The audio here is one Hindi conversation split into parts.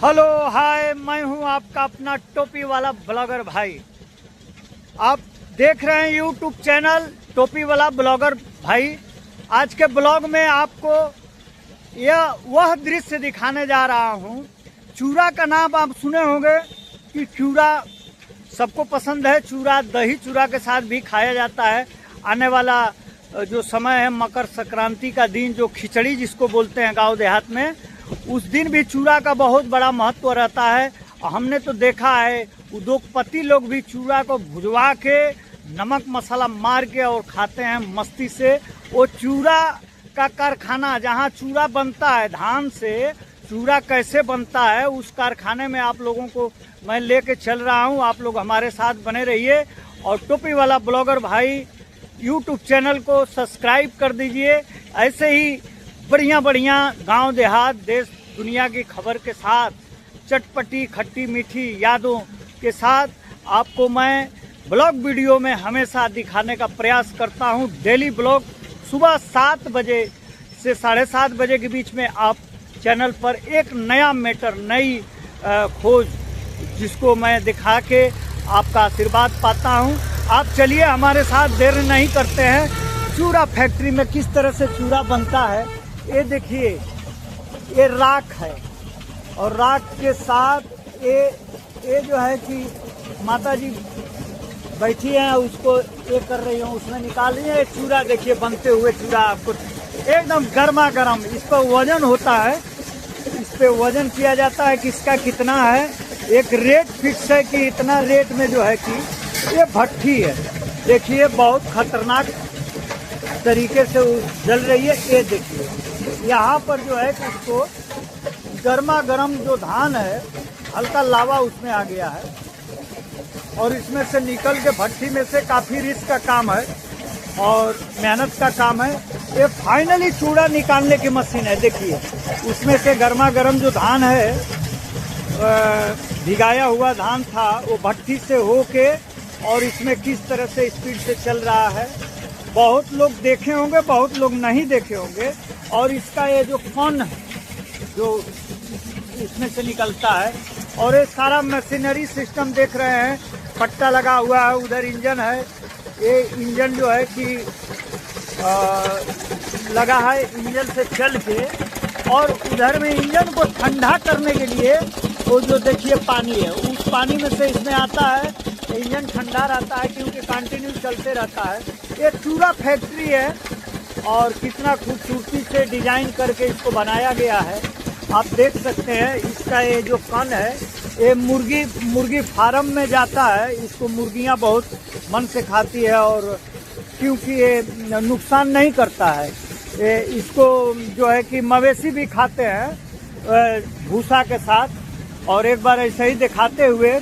हेलो हाय, मैं हूं आपका अपना टोपी वाला ब्लॉगर भाई। आप देख रहे हैं यूट्यूब चैनल टोपी वाला ब्लॉगर भाई। आज के ब्लॉग में आपको यह वह दृश्य दिखाने जा रहा हूं। चूड़ा का नाम आप सुने होंगे कि चूड़ा सबको पसंद है। चूड़ा दही चूड़ा के साथ भी खाया जाता है। आने वाला जो समय है मकर संक्रांति का दिन, जो खिचड़ी जिसको बोलते हैं गांव देहात में, उस दिन भी चूड़ा का बहुत बड़ा महत्व रहता है। हमने तो देखा है उद्योगपति लोग भी चूड़ा को भुजवा के नमक मसाला मार के और खाते हैं मस्ती से। वो चूड़ा का कारखाना जहाँ चूड़ा बनता है, धान से चूड़ा कैसे बनता है, उस कारखाने में आप लोगों को मैं लेके चल रहा हूँ। आप लोग हमारे साथ बने रहिए और टोपी वाला ब्लॉगर भाई यूट्यूब चैनल को सब्सक्राइब कर दीजिए। ऐसे ही बढ़िया बढ़िया गांव देहात देश दुनिया की खबर के साथ, चटपटी खट्टी मीठी यादों के साथ आपको मैं ब्लॉग वीडियो में हमेशा दिखाने का प्रयास करता हूं। डेली ब्लॉग सुबह 7 बजे से 7:30 बजे के बीच में आप चैनल पर एक नया मैटर, नई खोज जिसको मैं दिखा के आपका आशीर्वाद पाता हूं। आप चलिए हमारे साथ, देर नहीं करते हैं। चूड़ा फैक्ट्री में किस तरह से चूड़ा बनता है ये देखिए। ये राख है और राख के साथ ये जो है कि माता जी बैठी हैं, उसको ये कर रही हूँ, उसमें निकाल रही है। चूड़ा देखिए बनते हुए, चूड़ा आपको एकदम गर्मा गर्म। इस पर वजन होता है, इस पे वजन किया जाता है कि इसका कितना है। एक रेट फिक्स है कि इतना रेट में जो है कि ये भट्ठी है। देखिए बहुत खतरनाक तरीके से जल रही है। ये देखिए यहाँ पर जो है कि इसको गर्मा गर्म जो धान है, हल्का लावा उसमें आ गया है और इसमें से निकल के भट्टी में से काफ़ी रिस्क का काम है और मेहनत का काम है। ये फाइनली चूड़ा निकालने की मशीन है। देखिए उसमें से गर्मा गर्म जो धान है, भिगाया हुआ धान था, वो भट्टी से होके और इसमें किस तरह से स्पीड से चल रहा है। बहुत लोग देखे होंगे, बहुत लोग नहीं देखे होंगे। और इसका ये जो फन है जो इसमें से निकलता है, और ये सारा मशीनरी सिस्टम देख रहे हैं, पट्टा लगा हुआ है, उधर इंजन है। ये इंजन जो है कि लगा है, इंजन से चल के, और उधर में इंजन को ठंडा करने के लिए वो जो देखिए पानी है, उस पानी में से इसमें आता है। इंजन ठंडा रहता है क्योंकि कंटिन्यू चलते रहता है। ये चूड़ा फैक्ट्री है और कितना खूबसूरती से डिजाइन करके इसको बनाया गया है, आप देख सकते हैं। इसका ये जो कन है, ये मुर्गी फार्म में जाता है। इसको मुर्गियां बहुत मन से खाती है और क्योंकि ये नुकसान नहीं करता है। ये इसको जो है कि मवेशी भी खाते हैं भूसा के साथ। और एक बार ऐसे ही दिखाते हुए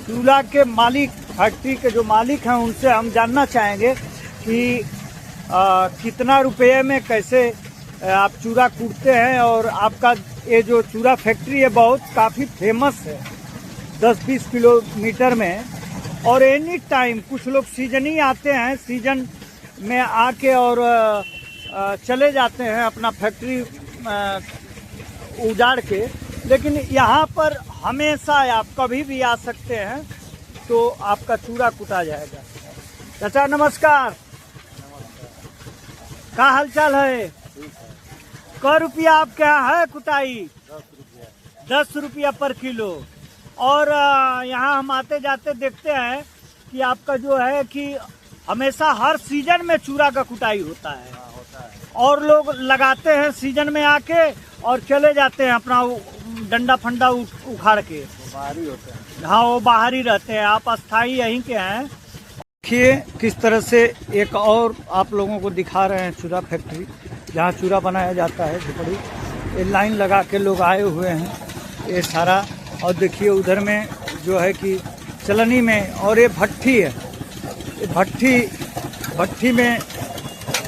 चूड़ा के मालिक, फैक्ट्री के जो मालिक हैं, उनसे हम जानना चाहेंगे कि कितना रुपये में कैसे आप चूड़ा कूटते हैं। और आपका ये जो चूड़ा फैक्ट्री है बहुत काफ़ी फेमस है 10-20 किलोमीटर में। और एनी टाइम कुछ लोग सीजन ही आते हैं, सीजन में आके और चले जाते हैं अपना फैक्ट्री उजाड़ के। लेकिन यहाँ पर हमेशा आप कभी भी आ सकते हैं तो आपका चूड़ा कुटा जाएगा। चाचा नमस्कार, क्या हालचाल है? क रुपया आपके यहाँ है कुटाई? 10 रुपया पर किलो। और यहाँ हम आते जाते देखते हैं कि आपका जो है कि हमेशा हर सीजन में चूड़ा का कुटाई होता है। और लोग लगाते हैं सीजन में आके और चले जाते हैं अपना डंडा फंडा उखाड़ के। बाहरी होते हैं। हाँ, वो बाहर ही रहते हैं। आप अस्थाई यहीं के हैं। देखिए किस तरह से एक और आप लोगों को दिखा रहे हैं चूड़ा फैक्ट्री, जहाँ चूड़ा बनाया जाता है। झोपड़ी, ये लाइन लगा के लोग आए हुए हैं ये सारा। और देखिए उधर में जो है कि चलनी में, और ये भट्ठी है। ये भट्ठी में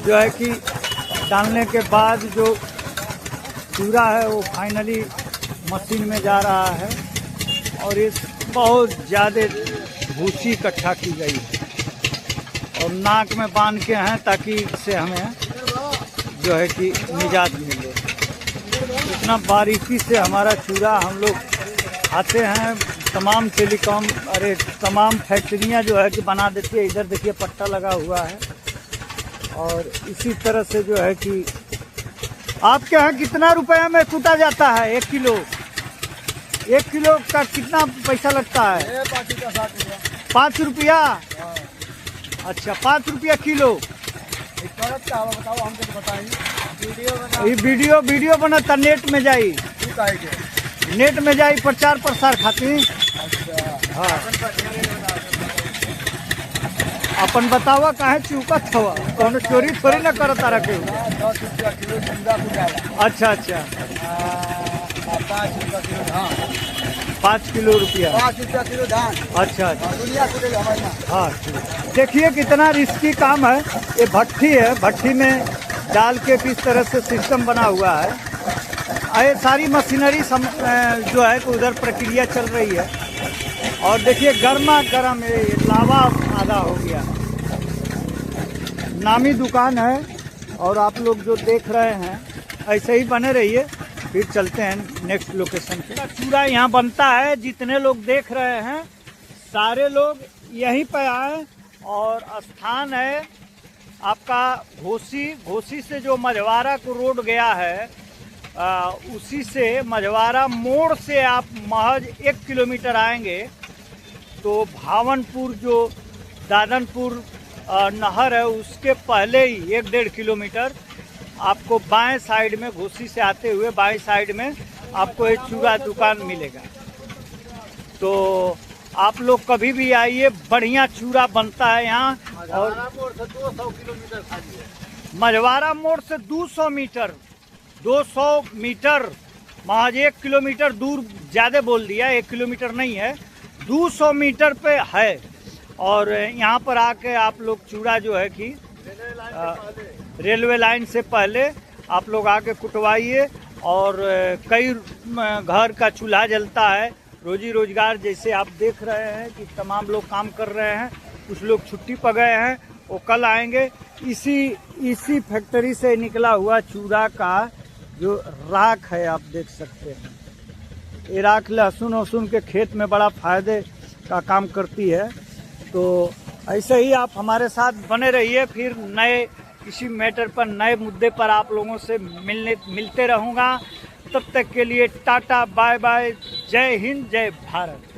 जो है कि डालने के बाद जो चूड़ा है वो फाइनली मशीन में जा रहा है। और ये बहुत ज़्यादा भूसी इकट्ठा की गई है और नाक में बांध के हैं ताकि इससे हमें जो है कि निजात मिले। इतना बारीकी से हमारा चूड़ा हम लोग आते हैं तमाम टेलीकॉम, अरे तमाम फैक्ट्रियां जो है कि बना देती है। इधर देखिए पट्टा लगा हुआ है। और इसी तरह से जो है कि आपके यहाँ कितना रुपया में कूटा जाता है 1 किलो? 1 किलो का कितना पैसा लगता है? 5 रुपया। अच्छा, 5 रुपया किलो। ये वीडियो बनता नेट में जाई, नेट में जाई प्रचार प्रसार खातिर। हाँ, अपन बतावा काहे चुकत हवा, कौन चोरी थोड़ी ना करता रखे। 10 रुपया किलो चूड़ा कुटाला। अच्छा अच्छा, 5 रुपया किलो धान। 5 किलो रुपया। 5 रुपया किलो धान। अच्छा अच्छा, दुनिया कुटे हमारे यहाँ। हाँ। देखिए कितना रिस्की काम है। ये भट्ठी है, भट्ठी में डाल के किस तरह से सिस्टम बना हुआ है। ये सारी मशीनरी जो है कि उधर प्रक्रिया चल रही है। और देखिए गर्मा गर्म ये लावा आधा हो गया। नामी दुकान है और आप लोग जो देख रहे हैं ऐसे ही बने रहिए। फिर चलते हैं नेक्स्ट लोकेशन पे। चूड़ा यहाँ बनता है, जितने लोग देख रहे हैं सारे लोग यहीं पे आए। और स्थान है आपका घोसी से जो मझवारा को रोड गया है, उसी से मझवारा मोड़ से आप महज 1 किलोमीटर आएंगे तो भावनपुर जो दादनपुर नहर है उसके पहले ही 1-1.5 किलोमीटर आपको बाएं साइड में, घोसी से आते हुए बाएं साइड में आपको एक चूड़ा दुकान मिलेगा। तो आप लोग कभी भी आइए, बढ़िया चूड़ा बनता है यहाँ। और मझवारा मोड़ से 200 मीटर, 200 मीटर, महज 1 किलोमीटर दूर, ज़्यादा बोल दिया, 1 किलोमीटर नहीं है, 200 मीटर पे है। और यहाँ पर आके आप लोग चूड़ा जो है कि रेलवे लाइन से पहले आप लोग आके कुटवाइए। और कई घर का चूल्हा जलता है, रोजी रोजगार जैसे आप देख रहे हैं कि तमाम लोग काम कर रहे हैं। कुछ लोग छुट्टी पर गए हैं, वो कल आएंगे। इसी फैक्ट्री से निकला हुआ चूड़ा का जो राख है आप देख सकते हैं। ये राख लहसुन वहसुन के खेत में बड़ा फायदे का काम करती है। तो ऐसे ही आप हमारे साथ बने रहिए। फिर नए किसी मैटर पर, नए मुद्दे पर आप लोगों से मिलते रहूँगा। तब तक के लिए टाटा, बाय बाय, जय हिंद, जय भारत।